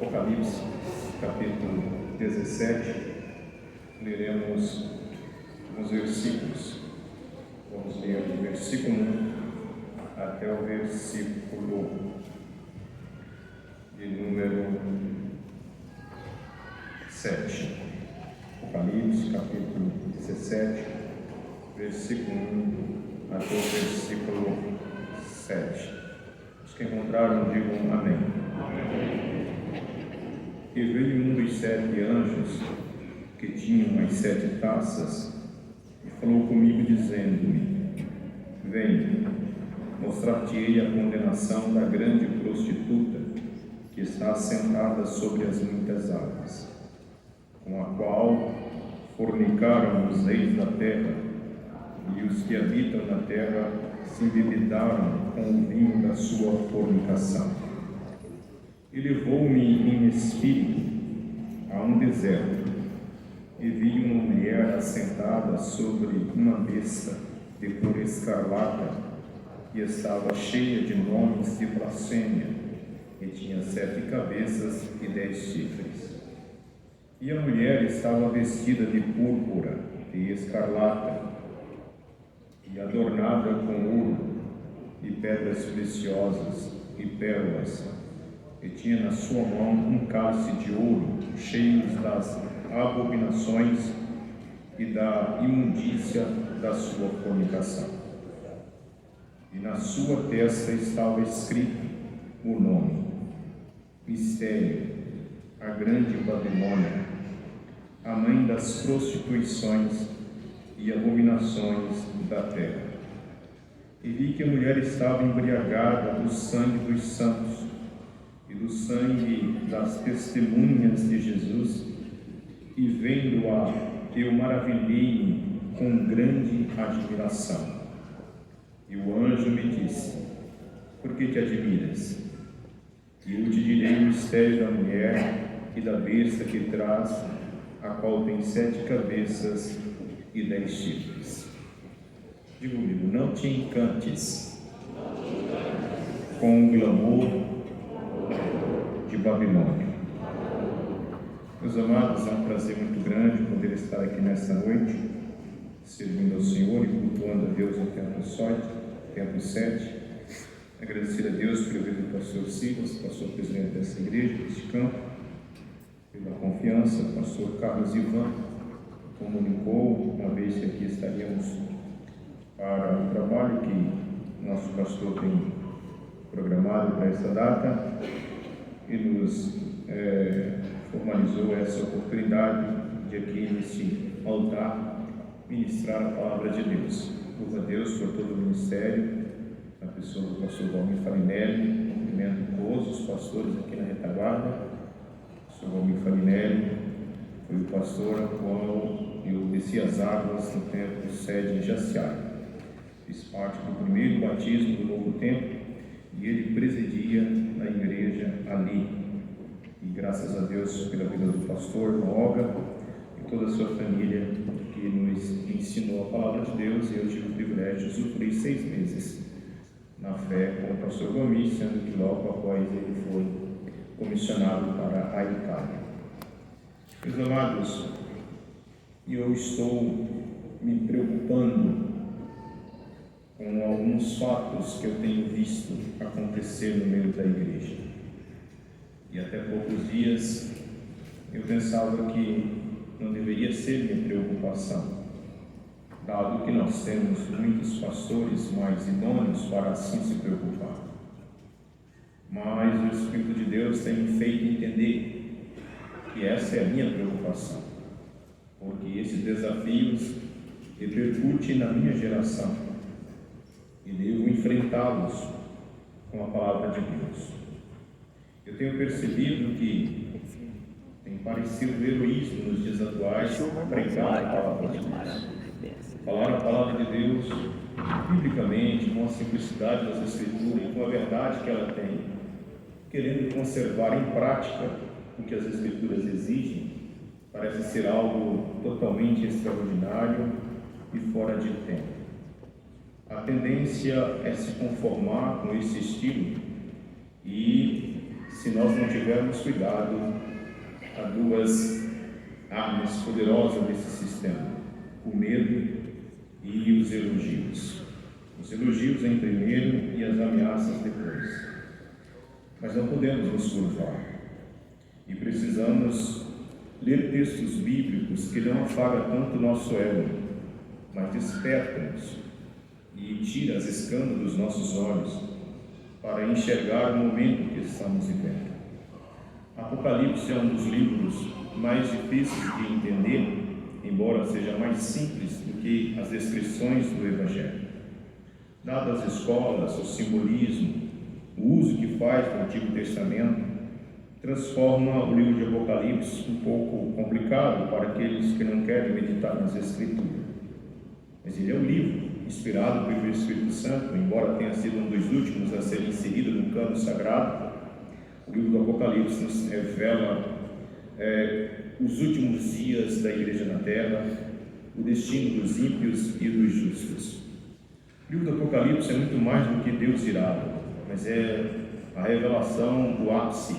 Apocalipse, capítulo 17, leremos os versículos. Vamos ler do versículo 1 até o versículo de número 7. Apocalipse, capítulo 17, versículo 1 até o versículo 7. Os que encontraram, digam amém. E veio um dos 7 anjos, que tinham as 7 taças, e falou comigo, dizendo-me: Vem, mostrar-te-ei a condenação da grande prostituta, que está sentada sobre as muitas águas, com a qual fornicaram os reis da terra, e os que habitam na terra se embebedaram com o vinho da sua fornicação. E levou-me em espírito a um deserto, e vi uma mulher assentada sobre uma besta de cor escarlata, e estava cheia de nomes de blasfêmia, e tinha 7 cabeças e 10 chifres. E a mulher estava vestida de púrpura e escarlata, e adornada com ouro e pedras preciosas e pérolas, e tinha na sua mão um cálice de ouro, cheio das abominações e da imundícia da sua fornicação. E na sua testa estava escrito o nome: Mistério, a grande Babilônia, a mãe das prostituições e abominações da terra. E vi que a mulher estava embriagada do sangue dos santos e do sangue das testemunhas de Jesus, e vendo-a, eu maravilhei-me com grande admiração. E o anjo me disse: Por que te admiras? E eu te direi o mistério da mulher e da besta que traz, a qual tem 7 cabeças e 10 chifres. Diga comigo: não te encantes com o glamour de Babilônia. Meus amados, é um prazer muito grande poder estar aqui nesta noite, servindo ao Senhor e cultuando a Deus no tempo 7. Agradecer a Deus pelo vida do pastor Silas, pastor presidente dessa igreja, deste campo, pela confiança. O pastor Carlos Ivan comunicou uma vez que aqui estaríamos para o trabalho que nosso pastor tem programado para essa data, e nos formalizou essa oportunidade de aqui nesse altar ministrar a palavra de Deus. Louvo a Deus por todo o ministério, a pessoa do pastor Valmir Farinelli. Cumprimento todos os pastores aqui na retaguarda. O pastor Valmir Farinelli foi o pastor a qual eu desci as águas no templo sede em Jaciara. Fiz parte do primeiro batismo do novo templo e ele presidia na igreja ali. E graças a Deus pela vida do pastor Olga e toda a sua família que nos ensinou a palavra de Deus, e eu tive o privilégio de usufruir 6 meses na fé com o pastor Gomes, sendo que logo após ele foi comissionado para a Itália. Meus amados, eu estou me preocupando com alguns fatos que eu tenho visto acontecer no meio da igreja. E até poucos dias eu pensava que não deveria ser minha preocupação, dado que nós temos muitos pastores mais idôneos para assim se preocupar. Mas o Espírito de Deus tem me feito entender que essa é a minha preocupação, porque esses desafios repercutem na minha geração e devo enfrentá-los com a palavra de Deus. Eu tenho percebido que tem parecido heroísmo nos dias atuais pregar a palavra de Deus, falar a palavra de Deus biblicamente, com a simplicidade das Escrituras e com a verdade que ela tem, querendo conservar em prática o que as Escrituras exigem. Parece ser algo totalmente extraordinário e fora de tempo. A tendência é se conformar com esse estilo e se nós não tivermos cuidado, há duas armas poderosas desse sistema: o medo e os elogios. Os elogios em primeiro e as ameaças depois. Mas não podemos nos curvar e precisamos ler textos bíblicos que não afagam tanto o nosso ego, mas despertam-nos e tiram as escamas dos nossos olhos para enxergar o momento que estamos vivendo. Apocalipse é um dos livros mais difíceis de entender, embora seja mais simples do que as descrições do Evangelho. Dadas as escolas, o simbolismo, o uso que faz do Antigo Testamento, transforma o livro de Apocalipse um pouco complicado para aqueles que não querem meditar nas Escrituras. Mas ele é um livro inspirado pelo Espírito Santo, embora tenha sido um dos últimos a ser inserido no cano sagrado. O livro do Apocalipse nos revela os últimos dias da igreja na terra, o destino dos ímpios e dos justos. O livro do Apocalipse é muito mais do que Deus irado, mas é a revelação do ápice,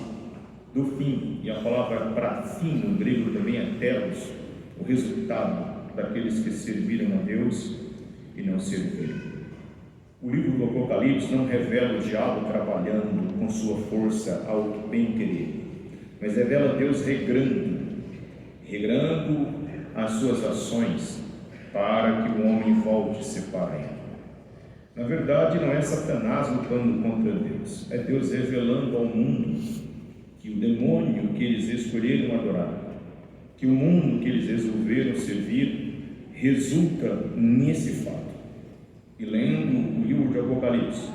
do fim, e a palavra para fim no grego também é telos, o resultado daqueles que serviram a Deus e não serviram. O livro do Apocalipse não revela o diabo trabalhando com sua força ao bem querer, mas revela Deus regrando as suas ações para que o homem volte-se para ele. Na verdade, não é Satanás lutando contra Deus, é Deus revelando ao mundo que o demônio que eles escolheram adorar, que o mundo que eles resolveram servir, resulta nesse fato. E lendo o livro de Apocalipse,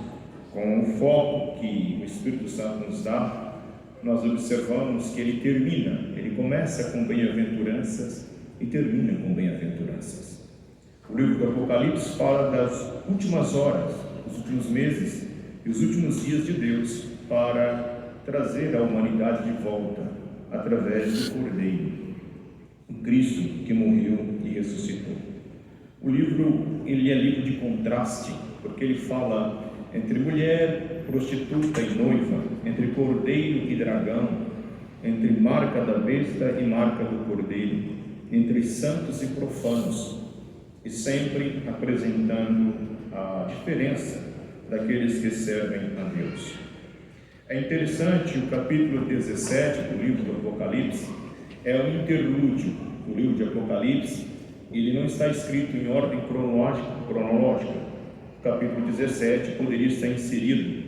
com o foco que o Espírito Santo nos dá, nós observamos que ele começa com bem-aventuranças e termina com bem-aventuranças. O livro do Apocalipse fala das últimas horas, os últimos meses e os últimos dias de Deus para trazer a humanidade de volta através do Cordeiro, o Cristo que morreu e ressuscitou. O livro é livro de contraste, porque ele fala entre mulher, prostituta e noiva, entre cordeiro e dragão, entre marca da besta e marca do cordeiro, entre santos e profanos, e sempre apresentando a diferença daqueles que servem a Deus. É interessante, o capítulo 17 do livro do Apocalipse é um interlúdio. O livro de Apocalipse, ele não está escrito em ordem cronológica. O capítulo 17 poderia estar inserido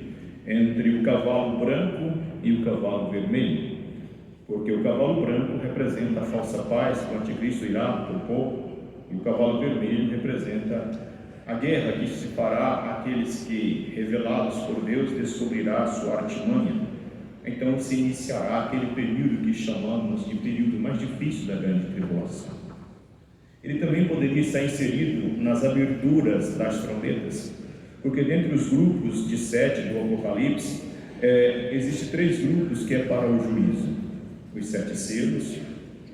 entre o cavalo branco e o cavalo vermelho, porque o cavalo branco representa a falsa paz que o anticristo irá propor, e o cavalo vermelho representa a guerra que se fará aqueles que, revelados por Deus, descobrirá a sua artimanha. Então se iniciará aquele período que chamamos de período mais difícil da grande tribulação. Ele também poderia estar inserido nas aberturas das trombetas, porque dentre os grupos de 7 do Apocalipse, existem 3 grupos que é para o juízo: os 7 selos,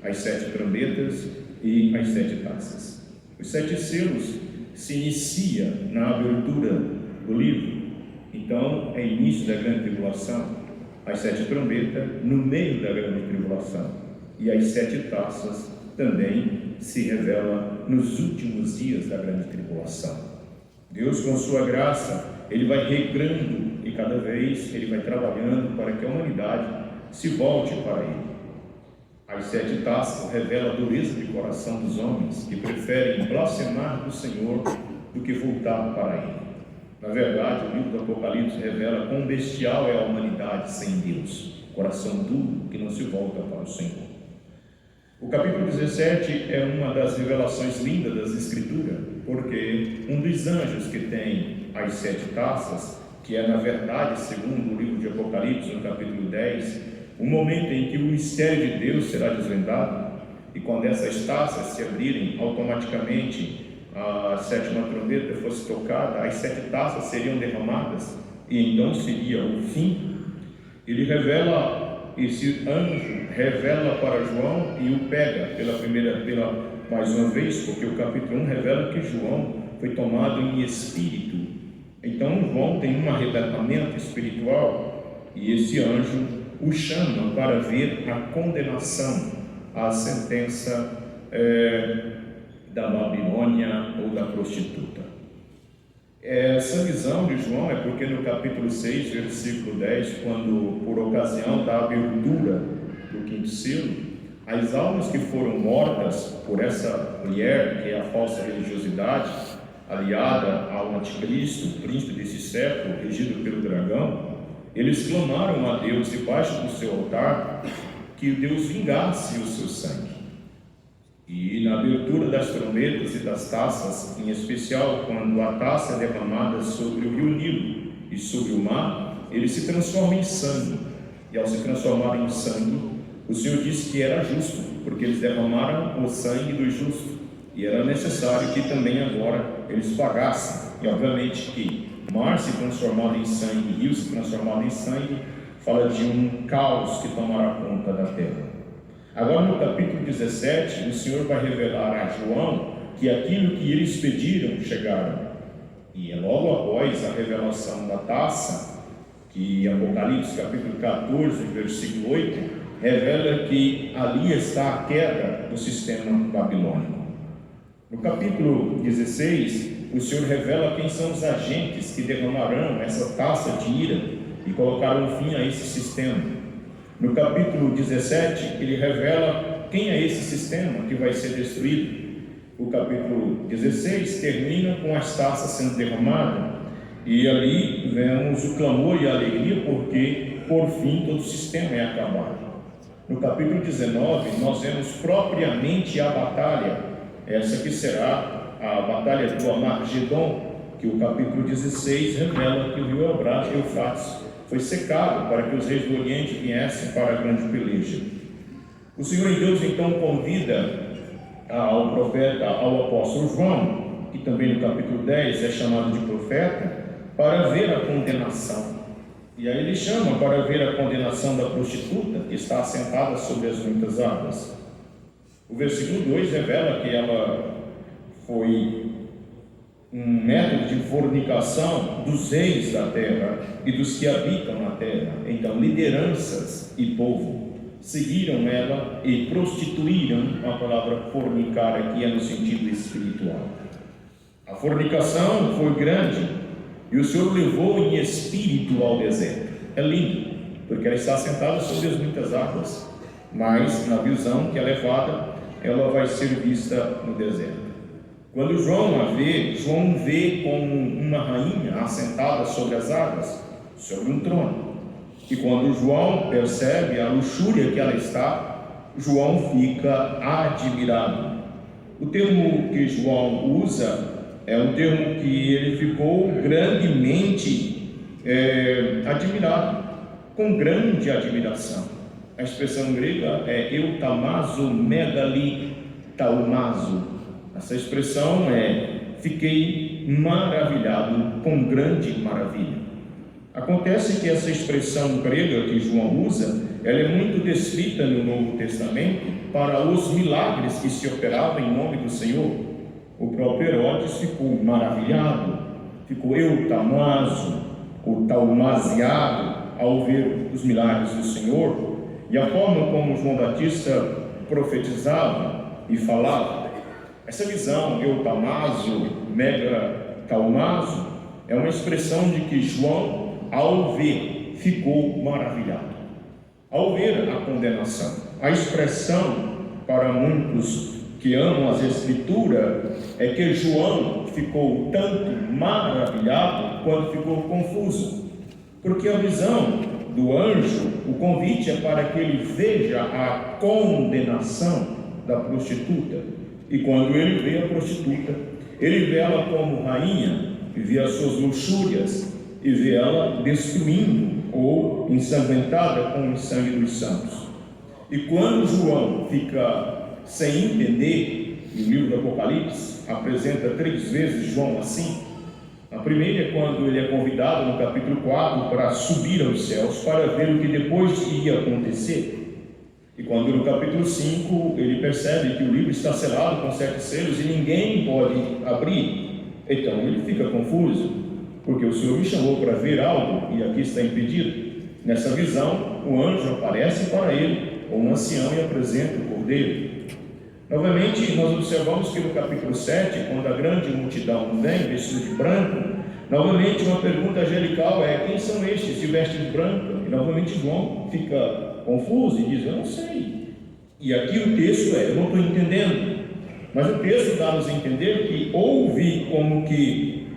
as 7 trombetas e as 7 taças. Os 7 selos se inicia na abertura do livro, então é início da grande tribulação. As 7 trombetas no meio da grande tribulação, e as 7 taças também se revela nos últimos dias da grande tribulação. Deus, com sua graça, ele vai regrando e cada vez ele vai trabalhando para que a humanidade se volte para ele. As 7 taças revelam a dureza de coração dos homens que preferem blasfemar do Senhor do que voltar para ele. Na verdade, o livro do Apocalipse revela quão bestial é a humanidade sem Deus, coração duro que não se volta para o Senhor. O capítulo 17 é uma das revelações lindas das Escrituras, porque um dos anjos que tem as 7 taças, que é na verdade, segundo o livro de Apocalipse, no capítulo 10, o momento em que o mistério de Deus será desvendado, e quando essas taças se abrirem, automaticamente a 7ª trombeta fosse tocada, as 7 taças seriam derramadas, e então seria o fim. Ele revela, esse anjo revela para João e o pega mais uma vez, porque o capítulo 1 revela que João foi tomado em espírito. Então João tem um arrebatamento espiritual, e esse anjo o chama para ver a condenação, a sentença da Babilônia ou da prostituta. Essa visão de João é porque no capítulo 6, versículo 10, quando por ocasião da abertura do quinto selo, as almas que foram mortas por essa mulher, que é a falsa religiosidade, aliada ao anticristo, príncipe desse século, regido pelo dragão, eles clamaram a Deus debaixo do seu altar que Deus vingasse o seu sangue. E na abertura das trombetas e das taças, em especial quando a taça é derramada sobre o rio Nilo e sobre o mar, ele se transforma em sangue. E ao se transformar em sangue, o Senhor disse que era justo, porque eles derramaram o sangue do justo. E era necessário que também agora eles pagassem. E obviamente que mar se transformado em sangue, rio se transformado em sangue, fala de um caos que tomará conta da terra. Agora no capítulo 17, o Senhor vai revelar a João que aquilo que eles pediram chegaram. E é logo após a revelação da taça, que Apocalipse capítulo 14, versículo 8, revela que ali está a queda do sistema babilônico. No capítulo 16, o Senhor revela quem são os agentes que derramarão essa taça de ira e colocarão fim a esse sistema. No capítulo 17, ele revela quem é esse sistema que vai ser destruído. O capítulo 16 termina com as taças sendo derramadas, e ali vemos o clamor e a alegria, porque por fim todo o sistema é acabado. No capítulo 19, nós vemos propriamente a batalha, essa que será a batalha do Armagedon, que o capítulo 16 revela que o rio Eufrates foi secado para que os reis do Oriente viessem para a grande peleja. O Senhor em Deus então convida ao profeta, ao apóstolo João, que também no capítulo 10 é chamado de profeta, para ver a condenação. E aí ele chama para ver a condenação da prostituta que está assentada sobre as muitas águas. O versículo 2 revela que ela foi um método de fornicação dos reis da terra e dos que habitam na terra. Então, lideranças e povo seguiram ela e prostituíram. A palavra fornicar aqui é no sentido espiritual. A fornicação foi grande e o Senhor levou em espírito ao deserto. É lindo, porque ela está sentada sobre as muitas águas, mas na visão que é levada, ela vai ser vista no deserto. Quando João a vê, João vê como uma rainha assentada sobre as águas, sobre um trono. E quando João percebe a luxúria que ela está, João fica admirado. O termo que João usa é um termo que ele ficou grandemente admirado, com grande admiração. A expressão grega é eutamazo megali taumazo. Essa expressão fiquei maravilhado, com grande maravilha. Acontece que essa expressão grega que João usa, ela é muito descrita no Novo Testamento para os milagres que se operavam em nome do Senhor. O próprio Herodes ficou maravilhado, ficou eutamazo, ou taumaziado, ao ver os milagres do Senhor, e a forma como João Batista profetizava e falava. Essa visão, eutamazo, mega taumazo, é uma expressão de que João, ao ver, ficou maravilhado. Ao ver a condenação, a expressão para muitos que amam as Escrituras é que João ficou tanto maravilhado quanto ficou confuso, porque a visão do anjo, o convite é para que ele veja a condenação da prostituta. E quando ele vê a prostituta, ele vê ela como rainha, e vê as suas luxúrias, e vê ela destruindo ou ensanguentada com o sangue dos santos. E quando João fica sem entender, e o livro do Apocalipse apresenta 3 vezes João assim. A primeira é quando ele é convidado no capítulo 4 para subir aos céus, para ver o que depois iria acontecer. E quando no capítulo 5 ele percebe que o livro está selado com 7 selos e ninguém pode abrir, então ele fica confuso, porque o Senhor me chamou para ver algo e aqui está impedido. Nessa visão, o anjo aparece para ele, ou um ancião, e apresenta o cordeiro. Novamente, nós observamos que no capítulo 7, quando a grande multidão vem, vestido de branco, novamente uma pergunta angelical é: quem são estes de vestes brancas? E novamente João fica confuso e diz: eu não sei. E aqui o texto é: eu não estou entendendo. Mas o texto dá-nos a entender que houve como que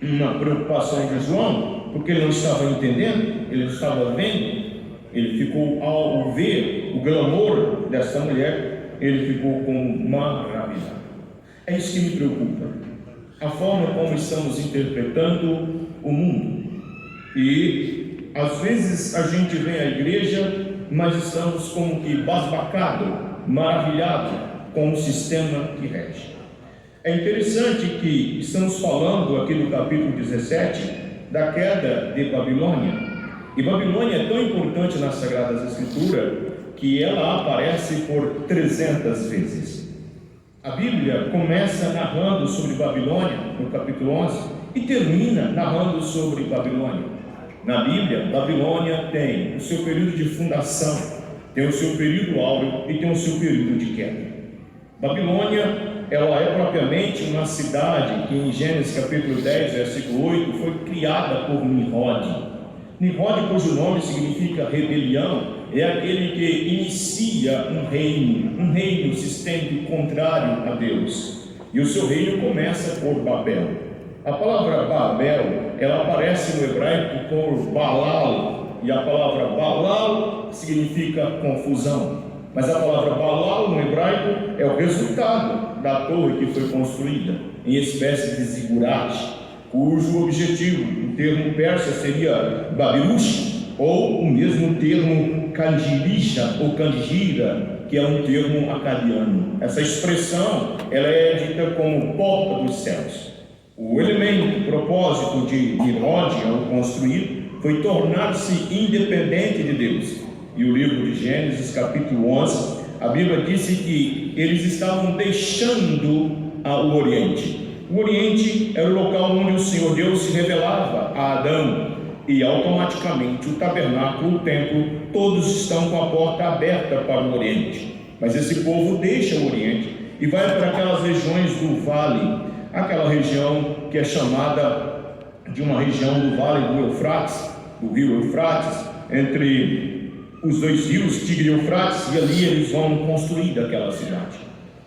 uma preocupação de João, porque ele não estava entendendo, ele não estava vendo. Ele ficou, ao ver o glamour dessa mulher, ele ficou como maravilhado. É isso que me preocupa, a forma como estamos interpretando o mundo. E às vezes a gente vem à igreja, mas estamos como que basbacado, maravilhado com o sistema que rege. É interessante que estamos falando aqui no capítulo 17 da queda de Babilônia. E Babilônia é tão importante nas Sagradas Escrituras que ela aparece por 300 vezes. A Bíblia começa narrando sobre Babilônia no capítulo 11 e termina narrando sobre Babilônia. Na Bíblia, Babilônia tem o seu período de fundação, tem o seu período áureo e tem o seu período de queda. Babilônia, ela é propriamente uma cidade que em Gênesis capítulo 10, versículo 8, foi criada por Nimrod. Nimrod, cujo nome significa rebelião, é aquele que inicia um reino sistêmico contrário a Deus. E o seu reino começa por Babel. A palavra Babel, ela aparece no hebraico por Balal, e a palavra Balal significa confusão. Mas a palavra Balal no hebraico é o resultado da torre que foi construída em espécie de zigurate, cujo objetivo, o termo persa seria Babirush, ou o mesmo termo Kandilisha ou Kandira, que é um termo acadiano. Essa expressão ela é dita como porta dos céus. O elemento, o propósito de Nimrod ao construir foi tornar-se independente de Deus. E o livro de Gênesis, capítulo 11, a Bíblia disse que eles estavam deixando o Oriente. O Oriente era o local onde o Senhor Deus se revelava a Adão, e automaticamente o tabernáculo, o templo, todos estão com a porta aberta para o Oriente. Mas esse povo deixa o Oriente e vai para aquelas regiões do vale, aquela região que é chamada de uma região do vale do Eufrates, do rio Eufrates, entre os dois rios, Tigre e Eufrates, e ali eles vão construir aquela cidade.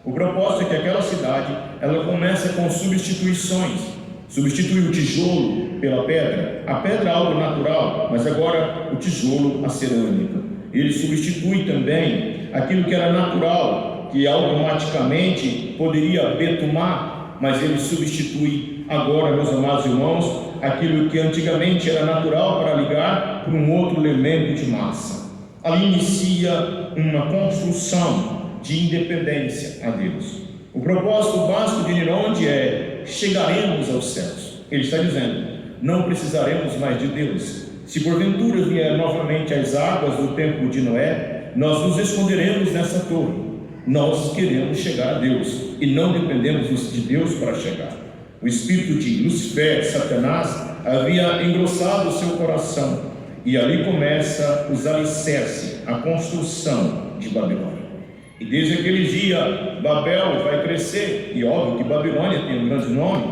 O propósito é que aquela cidade, ela começa com substituições. Substitui o tijolo pela pedra. A pedra é algo natural, mas agora o tijolo, a cerâmica. Ele substitui também aquilo que era natural, que automaticamente poderia betumar, mas ele substitui agora, meus amados irmãos, aquilo que antigamente era natural para ligar por um outro elemento de massa. Ali inicia uma construção de independência a Deus. O propósito básico de Nimrod é: chegaremos aos céus. Ele está dizendo: não precisaremos mais de Deus. Se porventura vier novamente as águas do tempo de Noé, nós nos esconderemos nessa torre. Nós queremos chegar a Deus e não dependemos de Deus para chegar. O espírito de Lucifer, Satanás, havia engrossado o seu coração, e ali começa os alicerces, a construção de Babilônia. E desde aquele dia, Babel vai crescer, e óbvio que Babilônia tem um grande nome.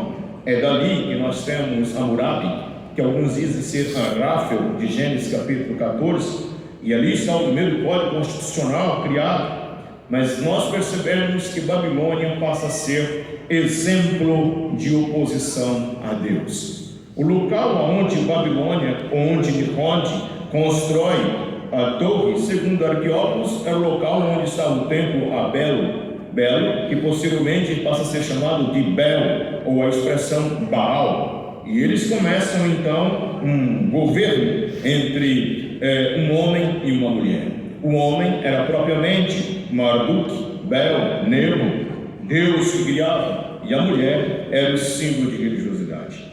É dali que nós temos Hammurabi, que alguns dizem ser Rafel, de Gênesis capítulo 14, e ali está o primeiro código constitucional criado. Mas nós percebemos que Babilônia passa a ser exemplo de oposição a Deus. O local onde Babilônia, onde Nimrod constrói a torre, segundo arqueólogos, é o local onde está o templo a Belo, que posteriormente passa a ser chamado de Bel, ou a expressão Baal. E eles começam então um governo entre um homem e uma mulher. O homem era propriamente Marduk, Bel, Nero, Deus que guiava, e a mulher era o símbolo de religiosidade.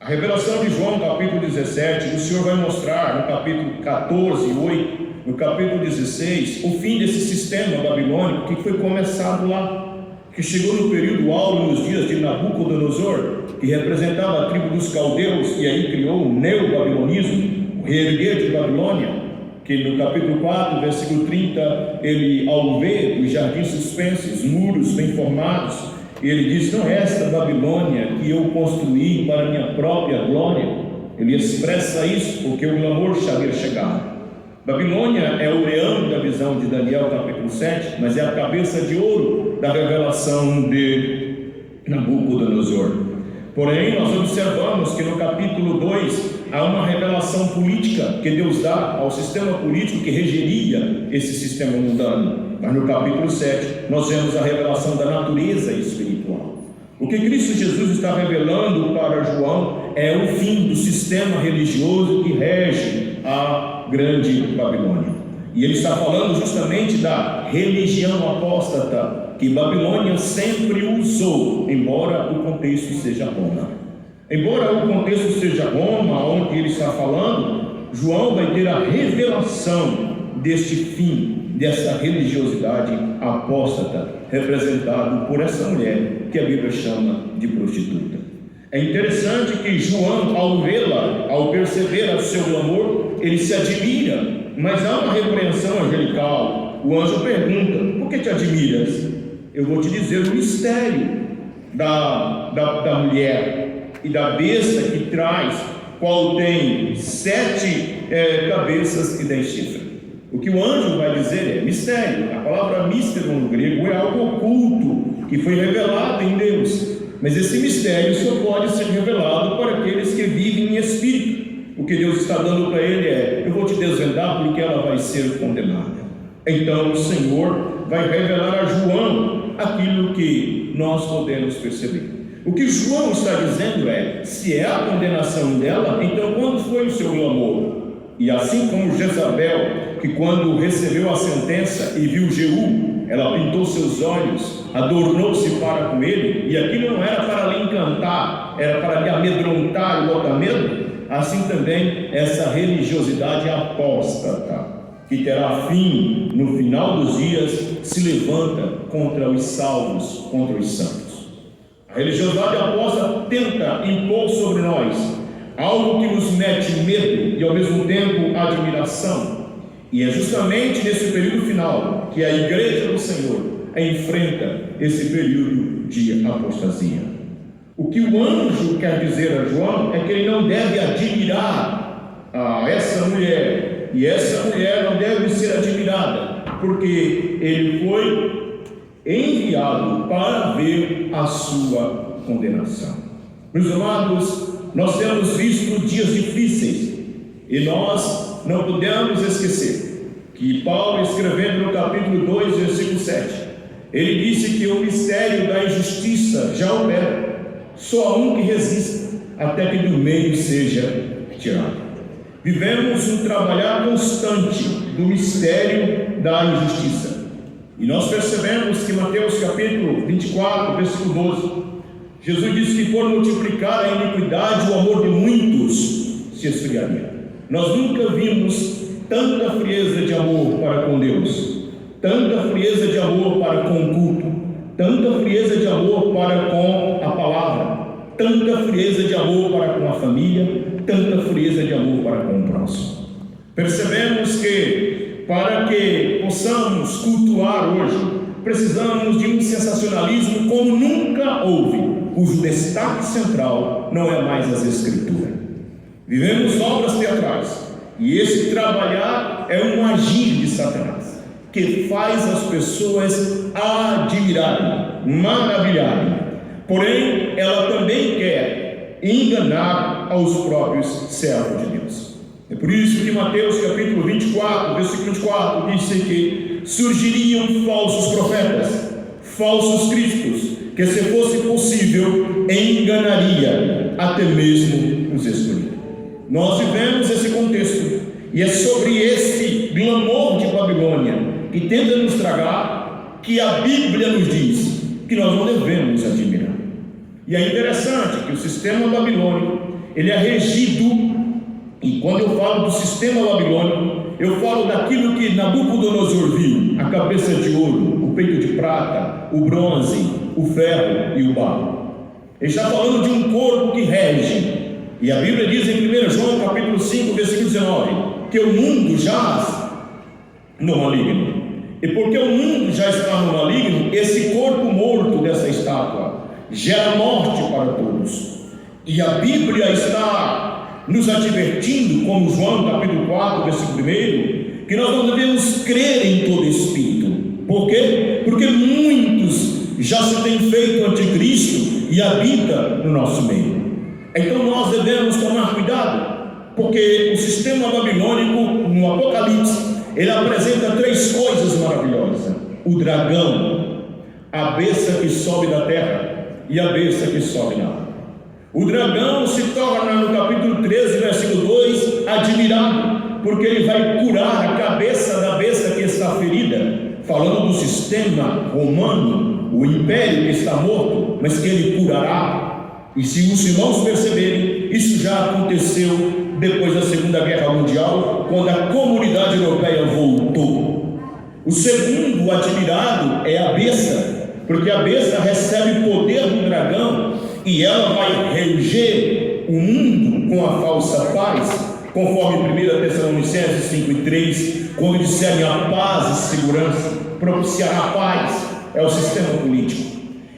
A revelação de João, capítulo 17, o Senhor vai mostrar no capítulo 14, 8, no capítulo 16, o fim desse sistema babilônico que foi começado lá, que chegou no período áureo nos dias de Nabucodonosor, que representava a tribo dos caldeus, e aí criou o neobabilonismo, o o reerguer de Babilônia, que no capítulo 4, versículo 30, ele, ao ver os jardins suspensos, muros bem formados, ele diz: não é esta Babilônia que eu construí para minha própria glória. Ele expressa isso porque o glamour já havia chegado. Babilônia é o leão da visão de Daniel, capítulo 7, mas é a cabeça de ouro da revelação de Nabucodonosor. Porém, nós observamos que no capítulo 2 há uma revelação política que Deus dá ao sistema político que regeria esse sistema mundano. Mas no capítulo 7 nós vemos a revelação da natureza espiritual. O que Cristo Jesus está revelando para João é o fim do sistema religioso que rege a grande Babilônia. E ele está falando justamente da religião apóstata que Babilônia sempre usou, embora o contexto seja Roma. Embora o contexto seja Roma, onde ele está falando, João vai ter a revelação deste fim, dessa religiosidade apóstata, representado por essa mulher que a Bíblia chama de prostituta. É interessante que João, ao vê-la, ao perceber o seu glamour, ele se admira, mas há uma repreensão angelical. O anjo pergunta: por que te admiras? Eu vou te dizer o mistério da mulher e da besta que traz, qual tem 7 cabeças e 10 chifres. O que o anjo vai dizer é mistério. A palavra místero no grego é algo oculto, que foi revelado em Deus. Mas esse mistério só pode ser revelado para aqueles que vivem em espírito. O que Deus está dando para ele é: eu vou te desvendar porque ela vai ser condenada. Então o Senhor vai revelar a João aquilo que nós podemos perceber. O que João está dizendo é: se é a condenação dela, então quando foi o seu glamour? E assim como Jezabel, que quando recebeu a sentença e viu Jeú, ela pintou seus olhos, adornou-se para com ele, e aquilo não era para lhe encantar, era para lhe amedrontar e botar medo. Assim também essa religiosidade apóstata, que terá fim no final dos dias, se levanta contra os salvos, contra os santos. A religiosidade apóstata tenta impor sobre nós algo que nos mete medo e ao mesmo tempo admiração. E é justamente nesse período final que a igreja do Senhor enfrenta esse período de apostasia. O que o anjo quer dizer a João é que ele não deve admirar essa mulher, e essa mulher não deve ser admirada, porque ele foi enviado para ver a sua condenação. Meus amados, nós temos visto dias difíceis, e nós não podemos esquecer que Paulo, escrevendo no capítulo 2, versículo 7, ele disse que o mistério da injustiça já opera. Só há um que resista, até que do meio seja tirado. Vivemos um trabalhar constante do mistério da injustiça. E nós percebemos que Mateus capítulo 24, versículo 12, Jesus disse que por multiplicar a iniquidade, o amor de muitos se esfriaria. Nós nunca vimos tanta frieza de amor para com Deus, tanta frieza de amor para com o culto, tanta frieza de amor para com a palavra, tanta frieza de amor para com a família, tanta frieza de amor para com o próximo. Percebemos que para que possamos cultuar hoje, precisamos de um sensacionalismo como nunca houve, cujo destaque central não é mais as escrituras. Vivemos obras teatrais, e esse trabalhar é um agir de Satanás, que faz as pessoas admirarem, maravilharem. Porém, ela também quer enganar aos próprios servos de Deus. É por isso que Mateus capítulo 24, versículo 24, diz que surgiriam falsos profetas, falsos cristos, que se fosse possível, enganaria até mesmo os escolhidos. Nós vivemos esse contexto, e é sobre esse glamour de Babilônia que tenta nos tragar, que a Bíblia nos diz que nós não devemos admirar. E é interessante que o sistema babilônico, ele é regido, e quando eu falo do sistema babilônico, eu falo daquilo que Nabucodonosor viu: a cabeça de ouro, o peito de prata, o bronze, o ferro e o barro. Ele está falando de um corpo que rege, E a Bíblia diz em 1 João capítulo 5, versículo 19, que o mundo jaz no maligno. E porque o mundo já está no maligno, esse corpo morto dessa estátua gera morte para todos. E a Bíblia está nos advertindo, como João capítulo 4, versículo 1, que nós não devemos crer em todo espírito. Por quê? Porque muitos já se têm feito anticristo e habita no nosso meio. Então nós devemos tomar cuidado, porque o sistema babilônico no Apocalipse, ele apresenta 3 coisas maravilhosas: o dragão, a besta que sobe da terra e a besta que sobe na água. O dragão se torna no capítulo 13, versículo 2, admirado, porque ele vai curar a cabeça da besta que está ferida, falando do sistema romano, o império que está morto, mas que ele curará. E se os irmãos perceberem, isso já aconteceu depois da Segunda Guerra Mundial, quando a comunidade europeia voltou. O segundo admirado é a besta, porque a besta recebe o poder do dragão e ela vai reger o mundo com a falsa paz, conforme 1 Tessalonicenses 5:3, quando disserem a paz e segurança, propiciará a paz, é o sistema político.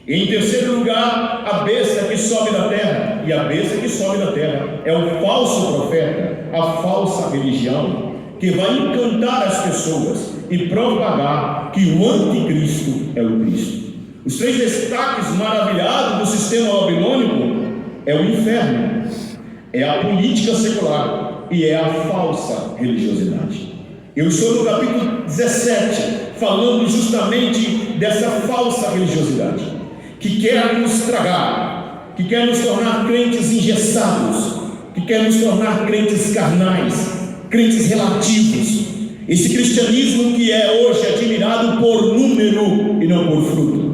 E em terceiro lugar, a besta que sobe da terra. E a besta que sobe da terra é o falso profeta, a falsa religião, que vai encantar as pessoas e propagar que o anticristo é o Cristo. Os 3 destaques maravilhados do sistema babilônico é o inferno, é a política secular e é a falsa religiosidade. Eu estou no capítulo 17, falando justamente dessa falsa religiosidade, que quer nos tragar, que quer nos tornar crentes engessados, que quer nos tornar crentes carnais, crentes relativos. Esse cristianismo que é hoje admirado por número e não por fruto.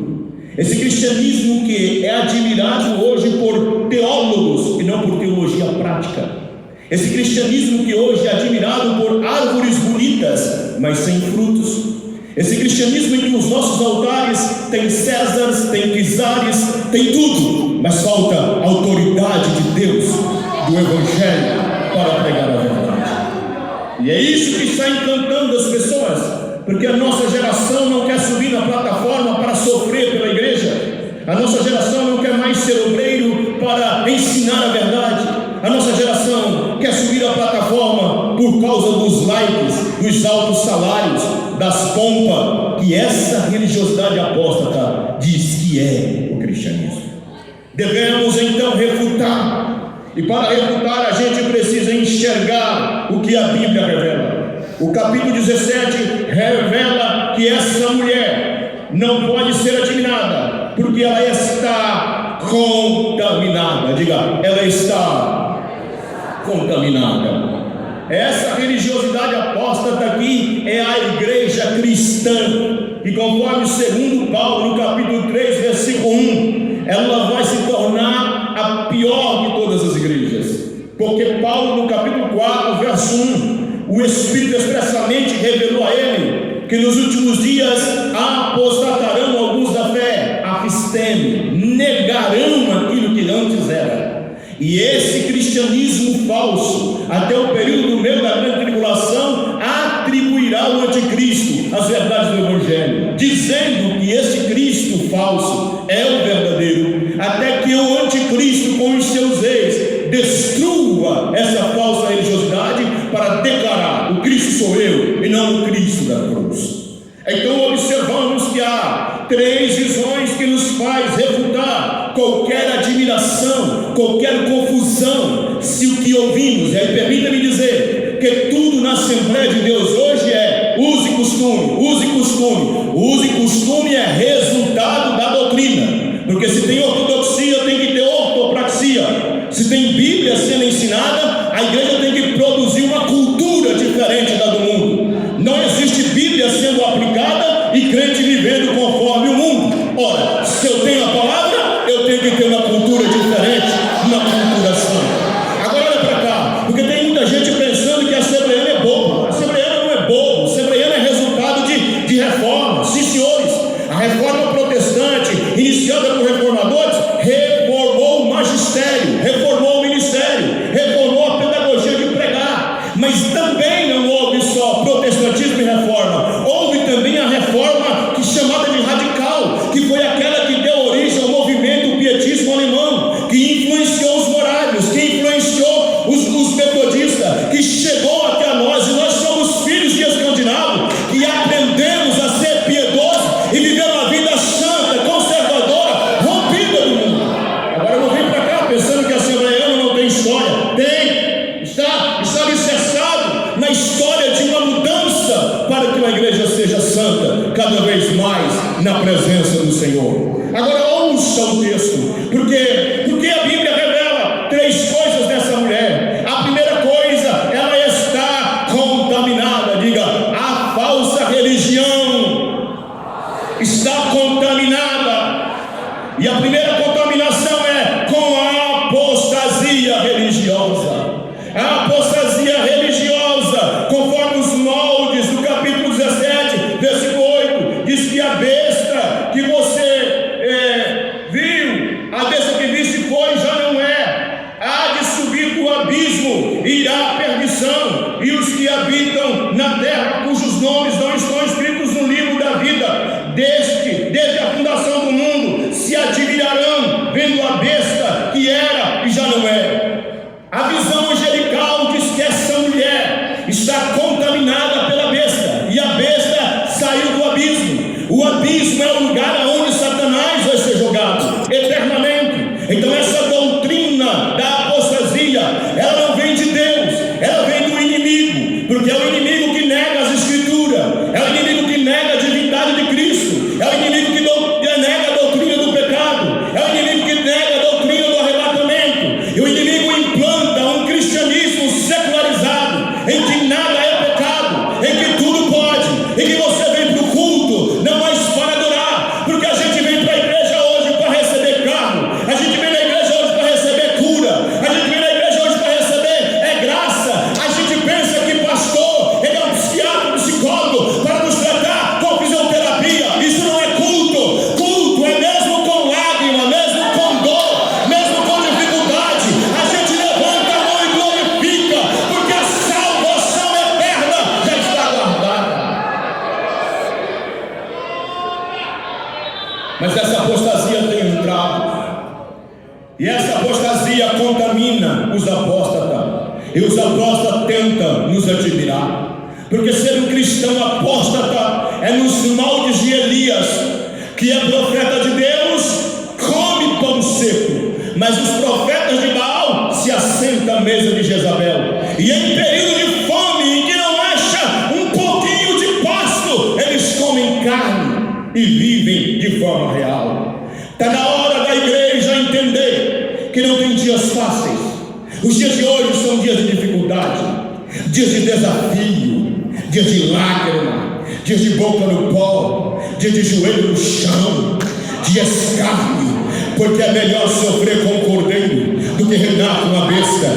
Esse cristianismo que é admirado hoje por teólogos e não por teologia prática. Esse cristianismo que hoje é admirado por árvores bonitas, mas sem frutos. Esse cristianismo em que os nossos altares têm Césares, têm Quisares, tem tudo, mas falta a autoridade de Deus, do Evangelho, para pregar a verdade. E é isso que está encantando as pessoas, porque a nossa geração não quer subir na plataforma para sofrer pela igreja. A nossa geração não quer mais ser obreiro para ensinar a verdade. A nossa geração quer subir a plataforma por causa dos likes, dos altos salários, das pompas, que essa religiosidade apóstata diz que é o cristianismo. Devemos então refutar, e para refutar a gente precisa enxergar o que a Bíblia revela. O capítulo 17 revela que essa mulher não pode ser admirada, porque ela está contaminada. Diga, ela está contaminada. Essa religiosidade apóstata aqui é a igreja cristã, e conforme segundo Paulo no capítulo 3, versículo 1, ela vai se tornar a pior de todas as igrejas, porque Paulo no capítulo 4, verso 1, o Espírito expressamente revelou a ele que nos últimos dias apostatarão alguns da fé, afisteme, negarão aquilo que antes era. E esse cristianismo falso, até o período do meio da grande tribulação, atribuirá ao anticristo as verdades do Evangelho, dizendo que esse Cristo falso é o verdadeiro, até que o anticristo com os seus reis destrua essa falsa religiosidade para declarar: o Cristo sou eu e não o Cristo da cruz. Então observamos que há 3 visões que nos faz refutar qualquer admiração, qualquer confusão, se o que ouvimos, e aí permita-me dizer que tudo na Assembleia de Deus hoje é uso e costume, uso e costume. O uso e costume é resultado da doutrina, porque se tem ortodoxia tem que ter ortopraxia. Se tem Bíblia sendo ensinada, a igreja tem que produzir uma cultura diferente da do mundo. Não existe Bíblia sendo aplicada e crente vivendo conforme o mundo. Ora, se eu tenho a palavra, eu tenho que ter uma cultura diferente, uma cultura santa. Agora olha para cá, porque tem muita gente pensando que a assembleiana é bobo. A assembleiana não é bobo, a assembleiana é resultado de reforma. Sim, senhores, a reforma protestante, iniciada por reformadores, reformou o magistério, reformou o ministério. chamada de radical, que foi aquela que deu origem ao movimento pietismo alemão, que influenciou os morávios, que influenciou os metodistas, que chegou até nós, e nós somos filhos de escandinavo, que aprendemos a ser piedosos e viver uma vida santa, conservadora, rompida do mundo. Agora eu não vim para cá pensando que a assembleiana não tem história. Tem, está alicerçado na história de uma mudança para que uma igreja seja santa, cada vez mais na presença do Senhor. Agora ouça o texto, porque a Bíblia revela três coisas dessa mulher. A primeira coisa, ela está contaminada. Diga, a falsa religião está contaminada. E a primeira contaminação é com a apostasia religiosa. A apostasia religiosa, conforme os moldes do capítulo 17, versículo 8, diz que a besta que você viu, a besta que viste foi, já não é. Há de subir do abismo, irá à perdição, e os que habitam na terra, cujos nomes não estão escritos no livro da vida, desde a fundação do mundo, se admirarão, vendo a besta que era e já não é. A visão angelical diz que essa mulher está contaminada pela besta, e a besta saiu do abismo. O abismo é o lugar onde Satanás vai ser jogado eternamente. Então essa doutrina da apostasia, ela não vem de Deus, ela vem do inimigo, porque é o inimigo que nega as escrituras, é o inimigo que nega a divindade de Cristo, é o inimigo que nega a doutrina do pecado, é o inimigo que nega a doutrina do arrebatamento, e o inimigo implanta um cristianismo secularizado, em que nada é pecado, em que tudo pode, em que você vem para o culto, não mais para adorar, porque a gente vem para a igreja hoje para receber carro, a gente vem na igreja hoje para receber cura, a gente vem na igreja hoje para receber graça, a gente pensa que pastor, ele é um psiquiatra, um psicólogo, para nos tratar com fisioterapia. Isso não é culto. Culto é mesmo com lágrima, mesmo com dor, mesmo com dificuldade, a gente levanta a mão e glorifica, porque a salvação eterna já está guardada. Mas essa apostasia tem um trago, e essa apostasia contamina os apóstatas, e os apóstatas tentam nos admirar, porque ser um cristão apóstata é nos moldes de Elias, que é profeta de Deus, come pão seco, mas os profetas de Baal se assentam à mesa de Jezabel, e em período de fome, em que não acha um pouquinho de pasto, eles comem carne e vivem de forma real. Está na hora da igreja entender que não tem dias fáceis. Os dias de hoje são dias de dificuldade, dias de desafio, dias de lágrima, dias de boca no pó, dias de joelho no chão, de escárnio, porque é melhor sofrer com o cordeiro do que reinar com a besta.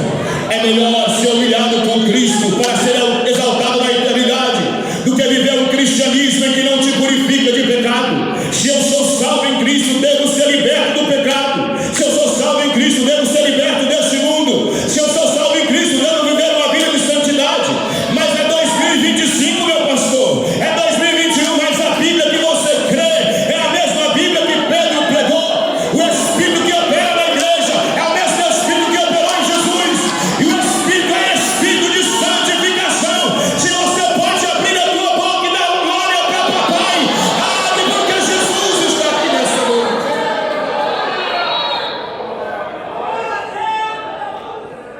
É melhor ser humilhado com Cristo para ser exaltado na eternidade, do que viver um cristianismo em que não te purifica de pecado. Se eu sou salvo em Cristo, devo ser liberto do pecado. Se eu sou salvo em Cristo, devo ser liberto deste mundo. Se eu sou salvo em Cristo, devo viver uma vida de santidade. Mas é 2025, meu pastor, é 2021, mas a Bíblia que você crê é a mesma Bíblia que Pedro pregou. O Espírito que opera na igreja é o mesmo Espírito que operou em Jesus, e o Espírito é Espírito de santificação. Se você pode abrir a tua boca e dar glória para papai, abre, porque Jesus está aqui nessa noite.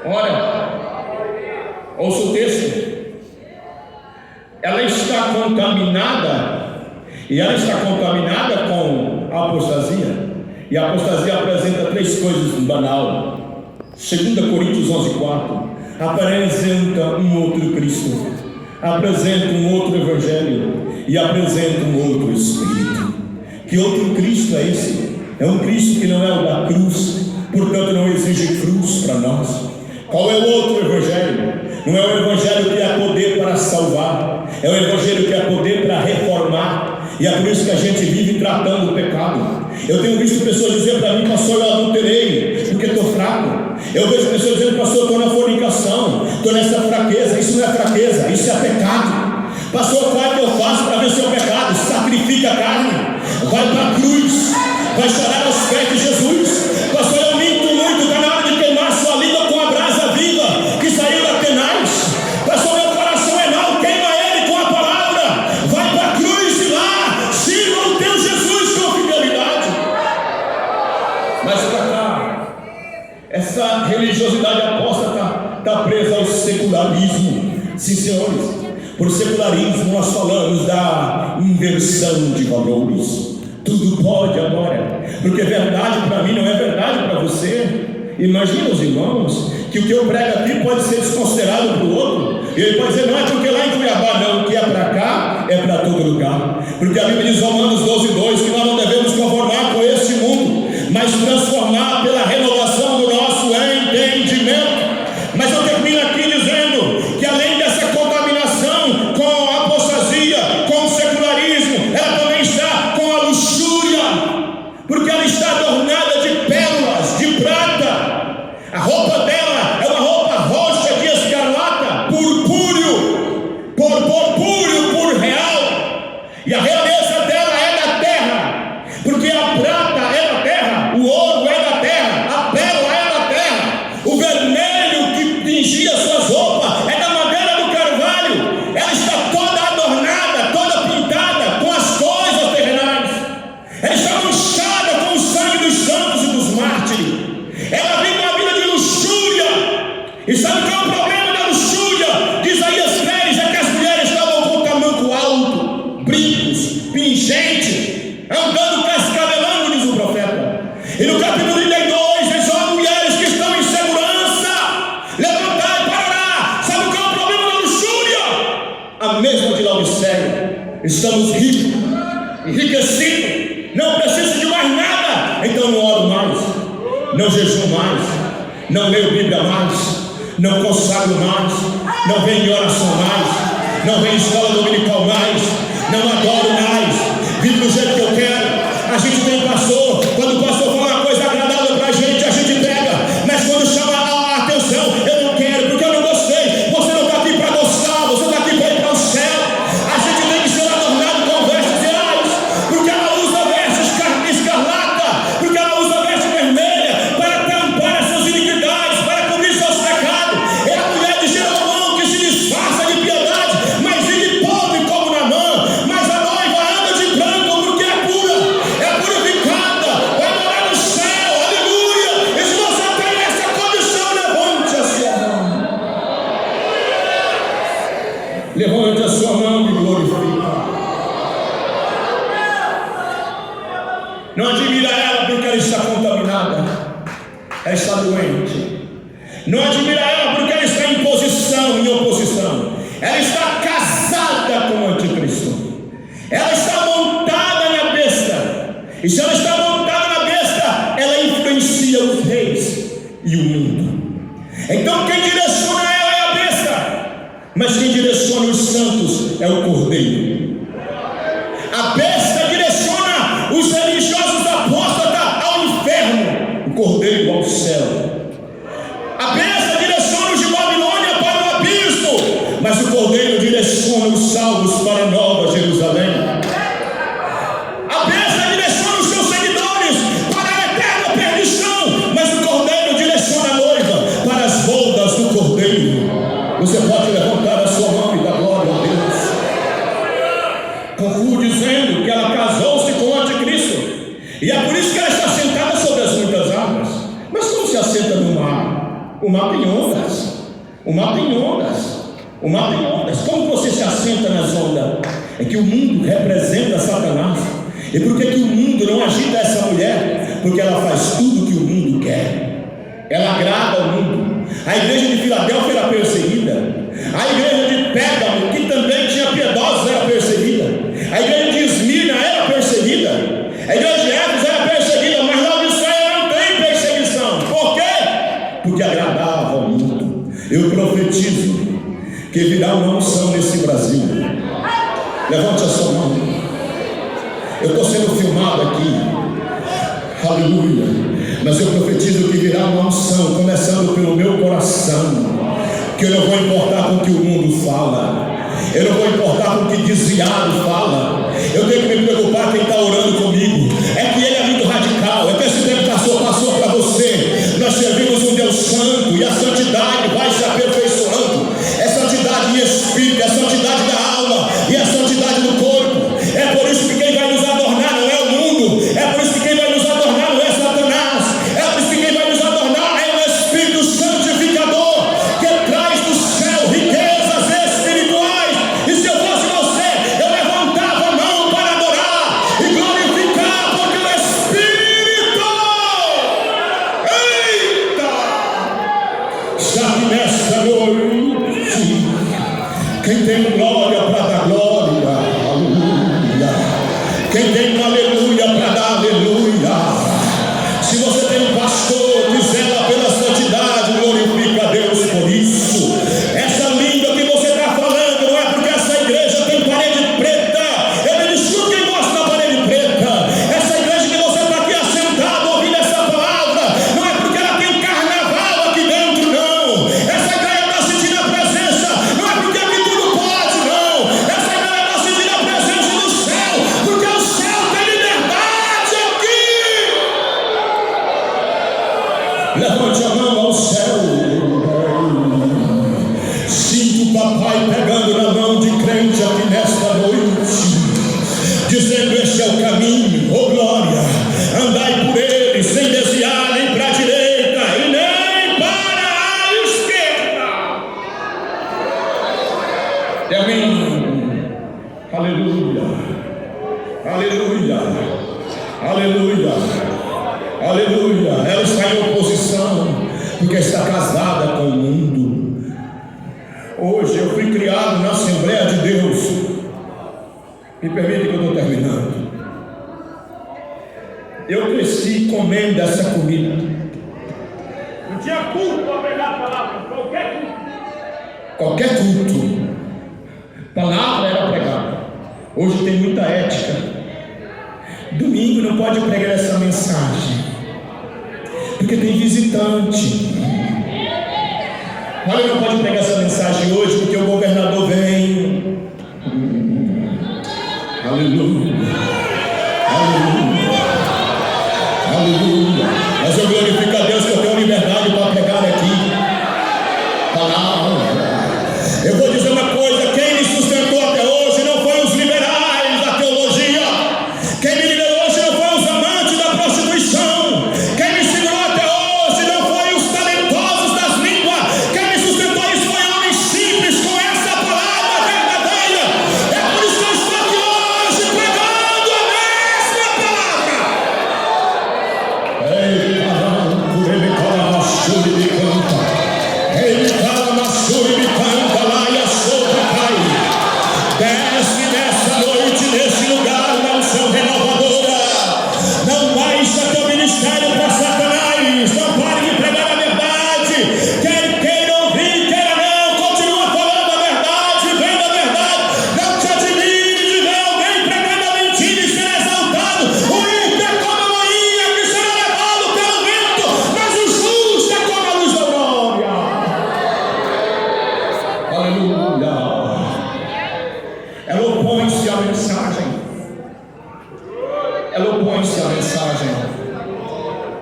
Olha, ouça o texto. Ela está contaminada, e ela está contaminada com a apostasia. E a apostasia apresenta três coisas banal. 2 Coríntios 11:4 apresenta um outro Cristo, apresenta um outro Evangelho e apresenta um outro Espírito. Que outro Cristo é esse? É um Cristo que não é o da cruz, portanto não exige cruz para nós. Qual é o outro Evangelho? Não é o Evangelho que é poder para salvar, é o Evangelho que é poder para reformar. E é por isso que a gente vive tratando o pecado. Eu tenho visto pessoas dizer para mim: pastor, eu adulterei porque estou fraco. Eu vejo pessoas dizendo: pastor, estou na fornicação, estou nessa fraqueza. Isso não é fraqueza, isso é pecado. Pastor, qual é que eu faço para vencer o pecado? Sacrifica a carne. vai para a cruz, vai chorar aos pés de Jesus. Pastor, eu minto muito, está na hora de queimar sua língua com a brasa viva que saiu da tenaz. Pastor, meu coração é mau, queima ele com a palavra, vai para a cruz e lá sirva o teu Jesus com fidelidade. Mas para cá, essa religiosidade apóstata está presa ao secularismo. Sim, senhores, por secularismo nós falamos da inversão de valores. Tudo pode agora, porque verdade para mim não é verdade para você. Imagina os irmãos, que o que eu prego aqui pode ser desconsiderado para o outro, e ele pode dizer, não é porque lá em Cuiabá não, o que é para cá é para todo lugar, porque a Bíblia diz, Romanos 12:2, que nós não devemos conformar com este mundo, mas transformar pela renovação do nosso entendimento. Mas eu termino aqui dizendo que além dessa contaminação com a apostasia, com o secularismo, ela também está com a luxúria, porque ela está adornada de pérolas, de prata. A roupa dela é uma roupa roxa de escarlata, purpúreo, por real, e a realeza dela é da terra, porque a prata é da terra, o ouro é da terra, a pérola é da terra, o vermelho que tingia suas roupas é da madeira do carvalho. Ela está toda adornada, toda pintada com as coisas terrenais, ela está manchada com o sangue dos santos e dos mártires. Ela vive uma vida de luxúria. E sabe qual é o problema da luxúria de Isaías 3? É que as mulheres estavam com o tamanco alto, brincos, pingente, andando cascavelando, diz o profeta. E no capítulo 32 diz, ó mulheres que estão em segurança, levantai e parará. Sabe qual é o problema da luxúria? A mesma de Laodiceia. Estamos ricos, enriquecidos, não preciso de mais nada, então não oro mais, não jejuo mais, não leio Bíblia mais, não consagro mais, não venho em oração mais, não venho em escola dominical mais, não adoro mais, vivo do jeito que eu quero. A gente tem pastor, quando o pastor fala uma coisa agradável para a gente pega, mas quando chama a atenção, eu não quero, porque eu não gostei. Você não está aqui para gostar, você está aqui para ir para o céu. A gente tem que ser adornado com vestes reais, porque ela usa vestes escarlata, porque ela usa veste vermelha para tampar as suas iniquidades, para cobrir seus pecados. É a mulher de Jeroboão que se disfarça de piedade, mas vive pobre como Naamã. Mas a noiva anda de branco porque é pura, é purificada, vai morar no céu, aleluia. E se você tem essa condição, levante a sua mão, levante a sua mão e glorifique. Não admira ela porque ela está contaminada, ela está doente. Não admira ela porque ela está em posição, em oposição. Ela está casada com o anticristo. Ela está montada na besta. E se ela está montada na besta, ela influencia os reis e o mundo. Então quem direciona ela é a besta, mas quem direciona os santos é o cordeiro. A besta direciona os religiosos apóstatas ao inferno, o cordeiro ao céu. A besta direciona os de Babilônia para o abismo, mas o cordeiro direciona os salvos para a nova Jerusalém. A besta direciona os seus seguidores para a eterna perdição, mas o cordeiro direciona a noiva para as bodas do cordeiro. Você pode levantar a sua mão e dar glória a Deus. Concluo dizendo que ela casou-se com o anticristo, e é por isso que ela está sentada sobre as muitas águas. Mas como se assenta no mar? O mar tem ondas, o mar tem ondas, o mar tem ondas. Como você se assenta nas ondas? É que o mundo representa Satanás. E por que o mundo não agita essa mulher? Porque ela faz tudo que o mundo quer, ela agrada ao mundo. A igreja de Filadélfia era perseguida, a igreja de Pérgamo, que também tinha piedosos, era perseguida, a igreja de Esmirna era perseguida, a igreja de Éfeso era perseguida, mas Laodiceia não tem perseguição. Por quê? Porque agradava ao mundo. Eu profetizo que virá uma unção nesse Brasil. Levante a sua mão. Eu estou sendo filmado aqui, aleluia. Mas eu profetizo que virá uma unção, começando pelo meu coração, que eu não vou importar com o que o mundo fala, eu não vou importar com o que desviado fala. Eu tenho que me preocupar quem está orando comigo. Quem tem um aleluia para dar aleluia? Se você tem um pastor que zela pela santidade, glorifica a Deus por isso. Essa língua que você está falando não é porque essa igreja tem parede preta. Eu me desculpe quem gosta da parede preta. Essa igreja que você está aqui assentado ouvindo essa palavra, não é porque ela tem um carnaval aqui dentro, não. Essa igreja está sentindo a presença, não é porque aqui tudo pode, não. Essa igreja está sentindo a presença do céu, porque o céu tem liberdade aqui. Levante a mão ao céu. Sinto o papai pegando na mão de crente aqui nesta noite, dizendo: este é o caminho, oh glória, andai por ele, sem desviar nem para a direita e nem para a esquerda. Termino. Aleluia, aleluia, aleluia, aleluia. Ela está em oposição, porque está casada com o mundo. Hoje eu fui criado na Assembleia de Deus. Me permite que eu estou terminando. Eu cresci comendo essa comida. Não tinha culto para pregar a palavra, qualquer culto. Qualquer culto. Palavra era pregada. Hoje tem muita ética. Domingo não pode pregar essa mensagem, porque tem visitante. Olha, não pode pregar essa mensagem hoje, porque o governador vem. Aleluia, aleluia, aleluia. Mas eu glorifico a Deus que eu tenho liberdade para pregar aqui palavra. Eu vou dizer uma coisa: quem me sustentou até hoje não foi os liberais da teologia. Quem me liberou hoje não foi os amantes da prostituição. Quem me segurou até hoje não foi os talentosos das línguas. Quem me sustentou isso foi homens simples com essa palavra verdadeira. É por isso que eu estou aqui hoje pregando a mesma palavra. Ei, caramba, ele calamassuri me canta. Ele calamassuri me canta lá e a sopa cai. Desce nessa noite, nesse lugar, na unção renovadora. Não baixa teu ministério para Satanás. Não pare de pregar a verdade. Quer queira ouvir, queira não, continua falando a verdade, vem da verdade. Não te admire de ver alguém pregando a mentira e ser exaltado. O ímpio é como a moinha que será levado pelo vento, mas o justo é como a luz da glória. Aleluia. Ela opõe-se à mensagem. Ela opõe-se à mensagem.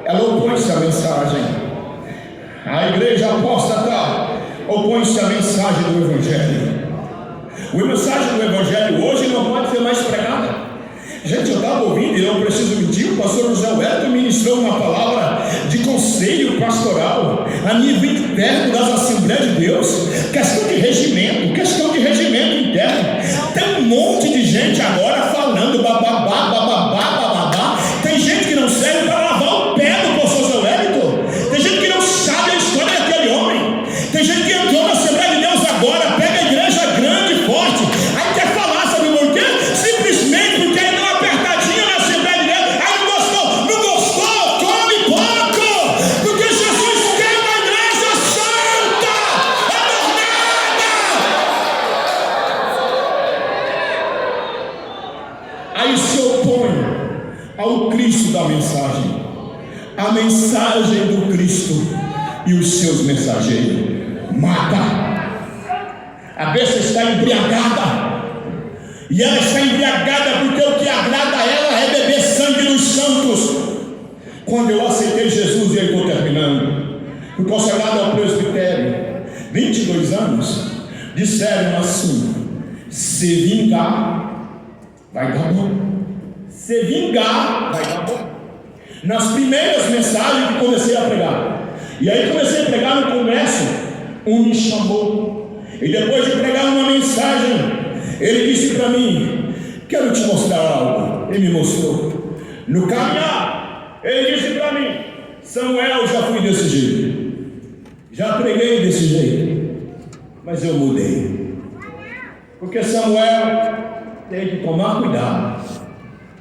Ela opõe-se à mensagem. A igreja apóstata opõe-se à mensagem do Evangelho. A mensagem do Evangelho hoje não pode ser mais pregada. Gente, eu estava ouvindo, e não preciso mentir, o pastor José Wellington ministrou uma palavra de conselho pastoral a nível interno das Assembleias de Deus. Questão de regimento interno. Tem um monte de gente agora falando bababá, bababá, bababá. Tem gente que não serve para lavar o pé do pastor José Wellington. Tem gente que não sabe a história daquele homem. Tem gente que entrou na Assembleia de Deus agora, pega a igreja grande e forte, aí quer falar, sabe por quê? Simplesmente porque ele deu uma apertadinha na Assembleia de Deus. Aí não gostou, come pouco, porque Jesus quer uma igreja santa, adornada. Aí se opõe ao Cristo da mensagem, a mensagem do Cristo e os seus mensageiros. Mata. A besta está embriagada, e ela está embriagada porque o que agrada a ela é beber sangue dos santos. Quando eu aceitei Jesus, e eu estou terminando, fui consagrado ao presbitério, 22 anos, disseram assim: se vingar, vai dar bom. Se vingar, vai dar bom. Nas primeiras mensagens que comecei a pregar, e aí comecei a pregar no congresso, me chamou, e depois de pregar uma mensagem, ele disse para mim: quero te mostrar algo. Ele me mostrou. No caminhar, ele disse para mim: Samuel, já fui desse jeito, já preguei desse jeito, mas eu mudei. Porque Samuel tem que tomar cuidado.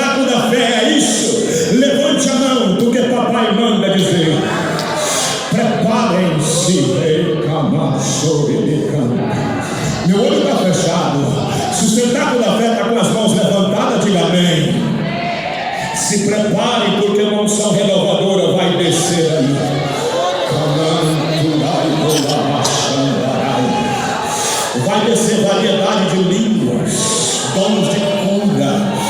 sustentáculo da fé é isso. Levante a mão, porque papai manda dizer: preparem-se. Meu olho está fechado. Sustentáculo da fé está com as mãos levantadas, diga amém. Se preparem, porque a unção renovadora vai descer aí. Vai descer variedade de línguas, dons de cura.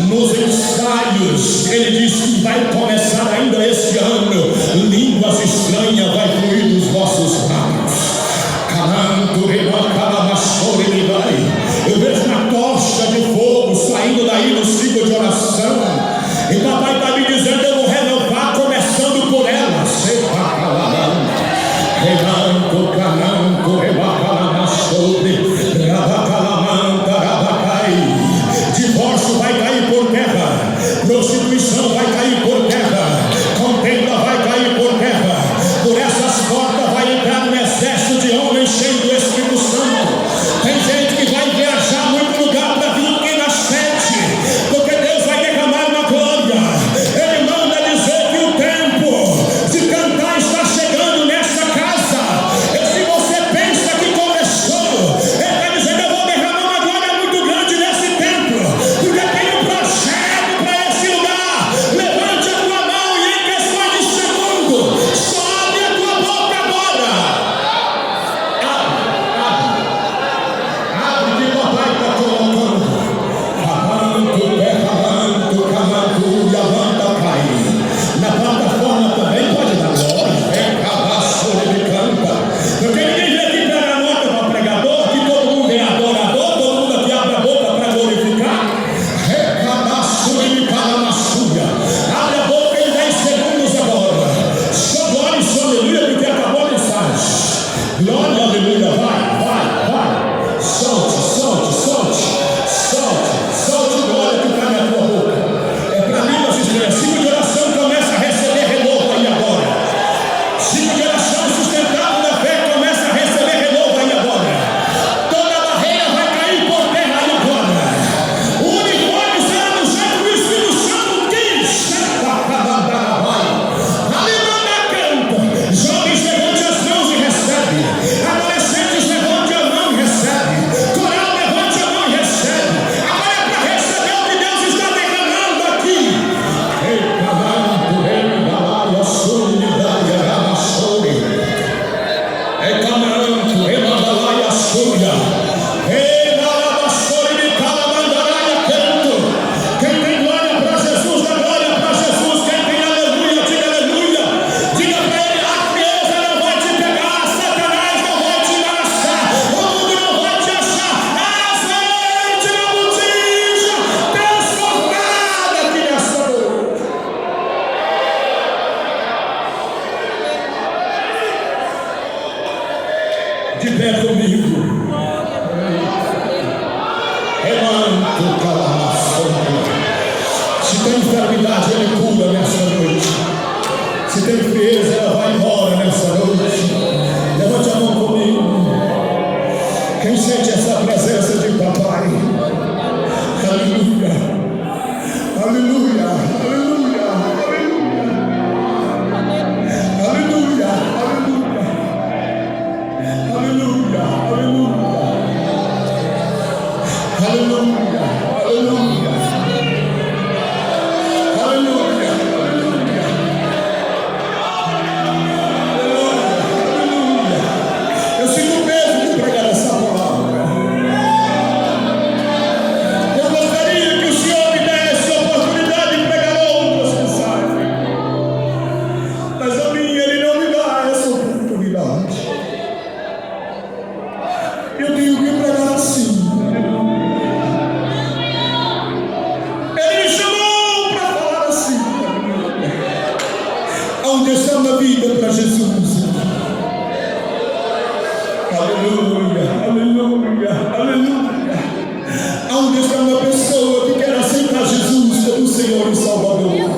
Nos ensaios, ele diz que vai começar ainda este ano. Línguas estranhas vai fluir dos vossos lábios. Eu vejo uma tocha de fogo saindo daí no ciclo de oração. E papai está me dizendo: eu vou renovar, começando por elas. Divórcio vai cair por terra, prostituição vai cair por terra, contenda vai cair por terra. Por essas portas vai entrar um exército de homens cheios do Espírito Santo. Tem gente que vai viajar muito lugar para vir aqui na sede, porque Deus vai derramar uma glória. Ele manda dizer que o tempo de cantar está chegando nessa casa. E se você pensa que começou, ele está dizendo: eu vou derramar uma glória muito grande nesse templo, porque tem um projeto para esse lugar. Levante a tua mão e em questão de segundo, só abre a tua boca agora. Abre que papai está colocando. Na plataforma também pode dar glória. Ele canta. Porque ninguém vem aqui pegar nota para pregador, que todo mundo é adorador, todo mundo aqui abre a boca para glorificar. Abre a boca em 10 segundos agora. Só glória e só aleluia, porque acabou a mensagem. Glória, aleluia, vai. Solte glória que está na tua boca. É para línguas estranhas. Ciclo de oração começa a receber renovo aí agora. Ciclo de oração sustentável da fé começa a receber renovo aí agora. Toda barreira vai cair por terra aí agora. O uniforme será do jeito que o Espírito Santo diz. Alemã canta. Jovens, levante as mãos e recebe. Adolescentes, levante a mão e recebe. Coral, levante a mão e recebe. Agora é para receber o que Deus está derramando aqui. Quem tem glória para Jesus, dá glória para Jesus. Quem tem aleluia, diga aleluia. Diga para ele: a criança não vai te pegar, Satanás não vai te embaraçar, o mundo não vai te achar. Azeite na botija, transformada aqui nessa noite. De pé comigo. Remanto calamaçou. Se tem enfermidade, ele cura nessa noite. Se tem frieza, ela vai embora nessa noite. Levante a mão comigo. Quem sente essa presença de papai? Aleluia. Aleluia. Aleluia. Aleluia. Aleluia. Aleluia. Aleluia. Aleluia. Aleluia. Aleluia. Eu sinto peso de pregar essa palavra. Eu gostaria que o Senhor me desse a oportunidade de pregar outras mensagens, mas a minha, Ele não me dá essa oportunidade. Eu tenho que pregar assim. Ele me chamou para falar assim. Onde está uma vida para Jesus? Aleluia, aleluia, aleluia. Onde está uma pessoa que quer aceitar Jesus como Senhor e Salvador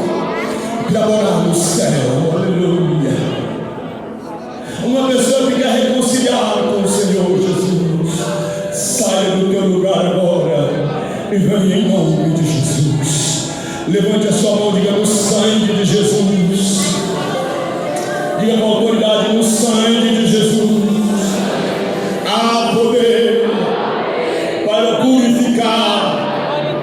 para morar no céu? Aleluia. Uma pessoa que quer reconciliar com o Senhor Jesus. e venha em nome de Jesus. Levante a sua mão, diga no sangue de Jesus. Diga com autoridade, no sangue de Jesus.